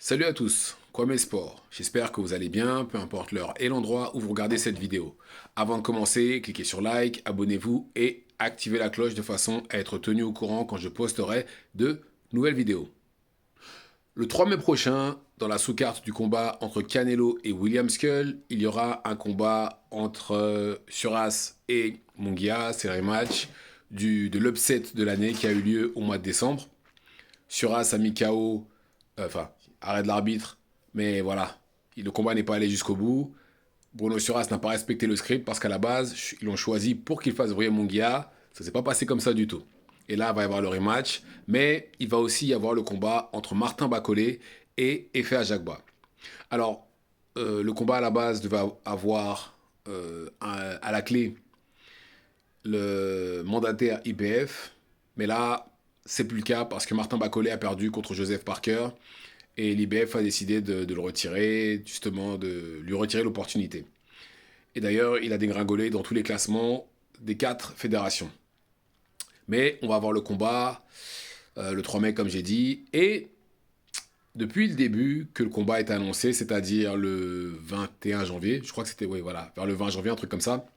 Salut à tous, Kwame Sport. J'espère que vous allez bien, peu importe l'heure et l'endroit où vous regardez cette vidéo. Avant de commencer, cliquez sur like, abonnez-vous et activez la cloche de façon à être tenu au courant quand je posterai de nouvelles vidéos. Le 3 mai prochain, dans la sous-carte du combat entre Canelo et William Skull, il y aura un combat entre Suras et Munguia. C'est le rematch de l'upset de l'année qui a eu lieu au mois de décembre. Suras a mis KO, enfin, arrête l'arbitre, mais voilà, le combat n'est pas allé jusqu'au bout. Bruno Suras n'a pas respecté le script parce qu'à la base, ils l'ont choisi pour qu'il fasse briller Munguia. Ça s'est pas passé comme ça du tout. Et là, il va y avoir le rematch, mais il va aussi y avoir le combat entre Martin Bacolé et Efe Ajagba. Alors, le combat à la base devait avoir à la clé le mandataire IPF, mais là, c'est plus le cas parce que Martin Bacolé a perdu contre Joseph Parker et l'IBF a décidé de le retirer, justement, de lui retirer l'opportunité. Et d'ailleurs, il a dégringolé dans tous les classements des 4 fédérations. Mais on va avoir le combat le 3 mai, comme j'ai dit. Et depuis le début que le combat est annoncé, c'est-à-dire le 21 janvier, je crois que c'était, oui, voilà, vers le 20 janvier, un truc comme ça,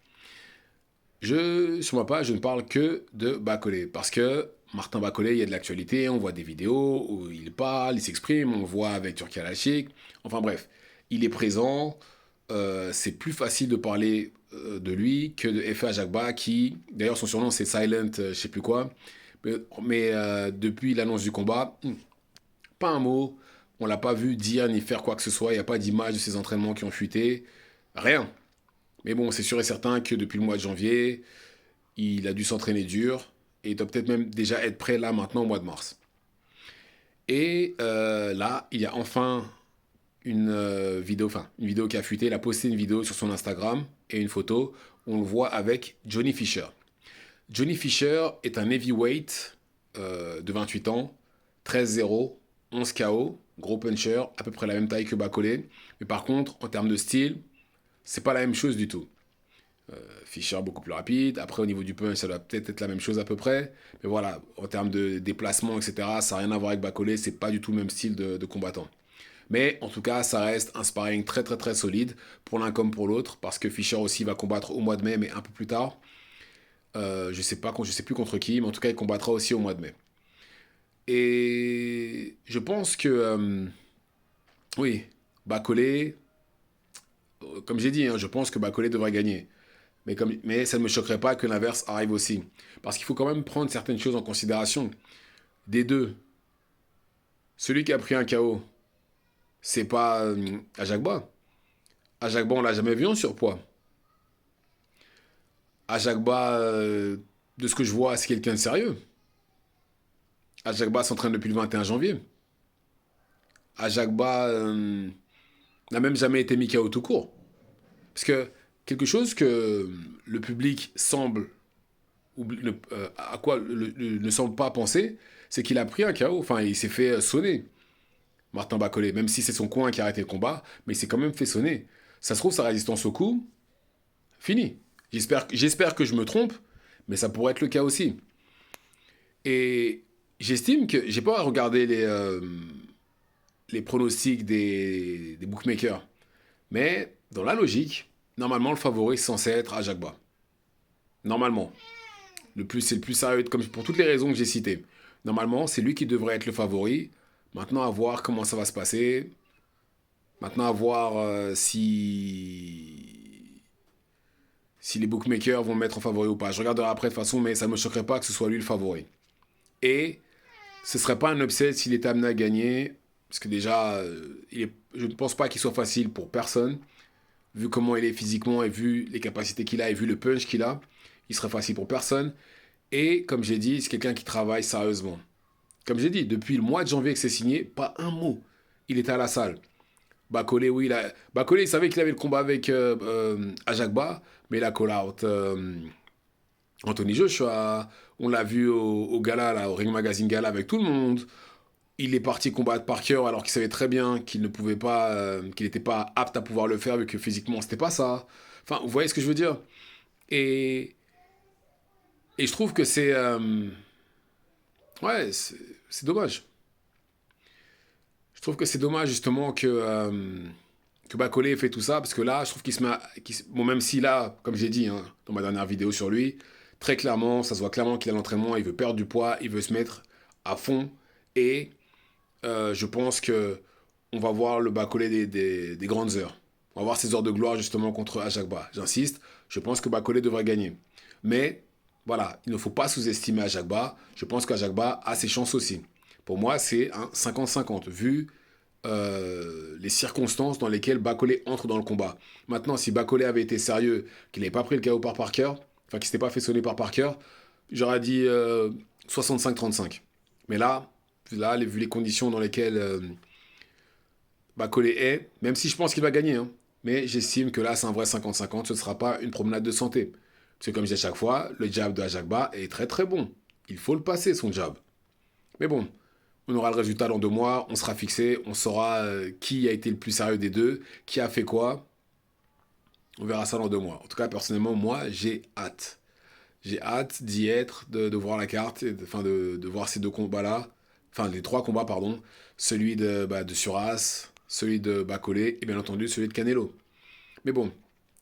sur ma page, je ne parle que de Bacolé. Parce que Martin Bacolé, il y a de l'actualité, on voit des vidéos où il parle, il s'exprime, on le voit avec Turki Al-Sheikh. Enfin bref, il est présent. C'est plus facile de parler de lui que de Efe Ajagba, qui, d'ailleurs, son surnom c'est Silent, je sais plus quoi. Mais depuis l'annonce du combat, pas un mot. On l'a pas vu dire ni faire quoi que ce soit. Il n'y a pas d'image de ses entraînements qui ont fuité. Rien. Mais bon, c'est sûr et certain que depuis le mois de janvier, il a dû s'entraîner dur et il doit peut-être même déjà être prêt là maintenant au mois de mars. Et là, il y a enfin une vidéo qui a fuité. Il a posté une vidéo sur son Instagram et une photo où on le voit avec Johnny Fisher. Johnny Fisher est un heavyweight de 28 ans, 13-0, 11 KO, gros puncher, à peu près la même taille que Bacolé. Mais par contre, en termes de style, c'est pas la même chose du tout. Fischer beaucoup plus rapide. Après, au niveau du punch, ça doit peut-être être la même chose à peu près. Mais voilà, en termes de déplacement, etc., ça n'a rien à voir avec Bacolé. C'est pas du tout le même style de combattant. Mais en tout cas, ça reste un sparring très très très solide pour l'un comme pour l'autre. Parce que Fischer aussi va combattre au mois de mai, mais un peu plus tard. Je sais pas, je sais plus contre qui, mais en tout cas, il combattra aussi au mois de mai. Et je pense que, oui, Bacolé, comme j'ai dit, hein, je pense que Bacolé devrait gagner. Mais ça ne me choquerait pas que l'inverse arrive aussi. Parce qu'il faut quand même prendre certaines choses en considération. Des deux, celui qui a pris un KO, c'est pas Ajagba. Ajagba, on l'a jamais vu en surpoids. Ajagba, de ce que je vois, c'est quelqu'un de sérieux. Ajagba s'entraîne depuis le 21 janvier. Ajagba n'a même jamais été mis KO tout court. Parce que quelque chose que le public semble, à quoi ne semble pas penser, c'est qu'il a pris un KO. Enfin, il s'est fait sonner. Martin Bacolé, même si c'est son coin qui a arrêté le combat, mais il s'est quand même fait sonner. Ça se trouve, sa résistance au coup, fini. J'espère que je me trompe, mais ça pourrait être le cas aussi. Et j'estime que j'ai pas regardé les pronostics des bookmakers, mais dans la logique, normalement, le favori est censé être Ajagba. Normalement. C'est le plus sérieux, comme pour toutes les raisons que j'ai citées. Normalement, c'est lui qui devrait être le favori. Maintenant, à voir comment ça va se passer. Maintenant, à voir si les bookmakers vont le mettre en favori ou pas. Je regarderai après de toute façon, mais ça ne me choquerait pas que ce soit lui le favori. Et ce ne serait pas un upset s'il est amené à gagner, parce que déjà, je ne pense pas qu'il soit facile pour personne, vu comment il est physiquement et vu les capacités qu'il a et vu le punch qu'il a. Il serait facile pour personne. Et comme j'ai dit, c'est quelqu'un qui travaille sérieusement. Comme j'ai dit, depuis le mois de janvier que c'est signé, pas un mot. Il était à la salle. Bacolé, oui, Bacolé, il savait qu'il avait le combat avec Ajagba, mais il a call out Anthony Joshua. On l'a vu au gala, là, au Ring Magazine Gala avec tout le monde. Il est parti combattre Parker alors qu'il savait très bien qu'il ne pouvait pas, qu'il n'était pas apte à pouvoir le faire vu que physiquement c'était pas ça. Enfin, vous voyez ce que je veux dire? Et, et je trouve que ouais, c'est dommage. Je trouve que c'est dommage justement que Bacolé ait fait tout ça, parce que là, je trouve qu'il se met bon, même si là, comme j'ai dit hein, dans ma dernière vidéo sur lui, très clairement, ça se voit clairement qu'il a l'entraînement, il veut perdre du poids, il veut se mettre à fond, et je pense que on va voir le Bacolé des grandes heures. On va voir ses heures de gloire justement contre Ajagba. J'insiste, je pense que Bacolé devrait gagner. Mais voilà, il ne faut pas sous-estimer Ajagba. Je pense qu'Ajagba a ses chances aussi. Pour moi, c'est un 50-50, vu les circonstances dans lesquelles Bacolé entre dans le combat. Maintenant, si Bacolé avait été sérieux, qu'il n'avait pas pris le KO par Parker, enfin qu'il ne s'était pas fait sonner par Parker, j'aurais dit 65-35. Mais là, vu les conditions dans lesquelles Bacolé est, même si je pense qu'il va gagner, hein, mais j'estime que là, c'est un vrai 50-50, ce ne sera pas une promenade de santé. Parce que comme je dis à chaque fois, le jab de Ajagba est très très bon. Il faut le passer, son jab. Mais bon, on aura le résultat dans 2 mois, on sera fixé, on saura qui a été le plus sérieux des deux, qui a fait quoi. On verra ça dans 2 mois. En tout cas, personnellement, moi, j'ai hâte. J'ai hâte d'y être, de voir la carte, enfin de voir ces 2 combats-là. Enfin, les 3 combats, pardon. Celui de Suras, celui de Bacolé et bien entendu celui de Canelo. Mais bon,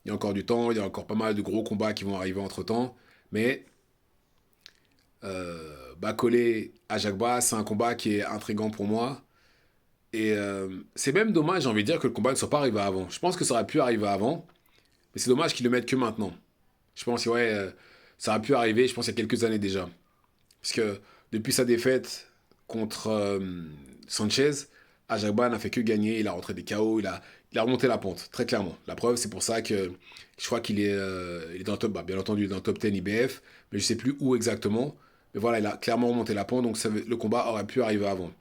il y a encore du temps, il y a encore pas mal de gros combats qui vont arriver entre-temps. Mais Bacolé à Jacques, c'est un combat qui est intriguant pour moi. Et c'est même dommage, j'ai envie de dire, que le combat ne soit pas arrivé avant. Je pense que ça aurait pu arriver avant, mais c'est dommage qu'ils le mettent que maintenant. Je pense que ouais, ça aurait pu arriver, je pense, il y a quelques années déjà. Parce que depuis sa défaite contre Sanchez, Ajagba n'a fait que gagner, il a rentré des KO, il a remonté la pente, très clairement. La preuve, c'est pour ça que je crois il est dans le top, bah, bien entendu, dans le top 10 IBF, mais je ne sais plus où exactement. Mais voilà, il a clairement remonté la pente, donc le combat aurait pu arriver avant.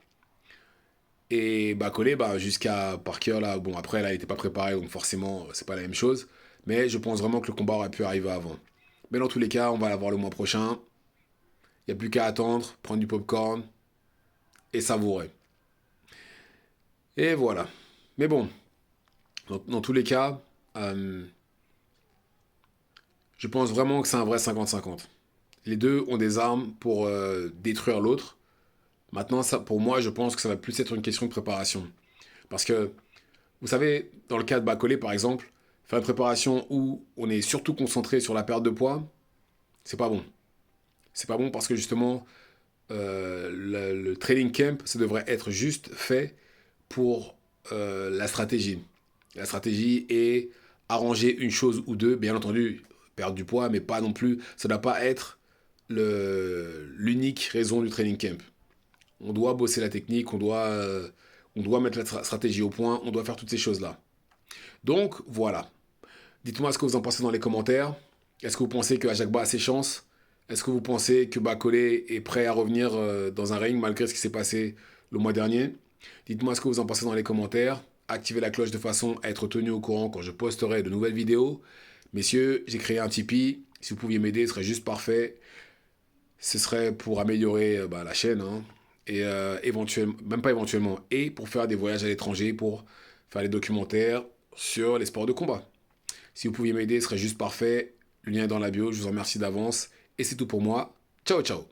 Et Bacolé, bah, jusqu'à Parker, là, bon, après, là, il n'était pas préparé, donc forcément, c'est pas la même chose. Mais je pense vraiment que le combat aurait pu arriver avant. Mais dans tous les cas, on va l'avoir le mois prochain. Il n'y a plus qu'à attendre, prendre du popcorn et savourer. Et voilà. Mais bon, dans tous les cas, euh, je pense vraiment que c'est un vrai 50-50. Les deux ont des armes pour détruire l'autre. Maintenant, ça, pour moi, je pense que ça va plus être une question de préparation. Parce que, vous savez, dans le cas de Bacolé, par exemple, faire une préparation où on est surtout concentré sur la perte de poids, c'est pas bon. C'est pas bon parce que justement, le training camp, ça devrait être juste fait pour la stratégie. La stratégie est arranger une chose ou deux, bien entendu, perdre du poids, mais pas non plus. Ça ne doit pas être l'unique raison du training camp. On doit bosser la technique, on doit mettre la stratégie au point, on doit faire toutes ces choses-là. Donc voilà. Dites-moi ce que vous en pensez dans les commentaires. Est-ce que vous pensez que Ajagba a ses chances? Est-ce que vous pensez que Bacolé est prêt à revenir dans un ring malgré ce qui s'est passé le mois dernier? Dites-moi ce que vous en pensez dans les commentaires. Activez la cloche de façon à être tenu au courant quand je posterai de nouvelles vidéos. Messieurs, j'ai créé un Tipeee. Si vous pouviez m'aider, ce serait juste parfait. Ce serait pour améliorer la chaîne. Hein. Et éventuellement, même pas éventuellement, et pour faire des voyages à l'étranger, pour faire des documentaires sur les sports de combat. Si vous pouviez m'aider, ce serait juste parfait. Le lien est dans la bio, je vous en remercie d'avance. Et c'est tout pour moi. Ciao, ciao.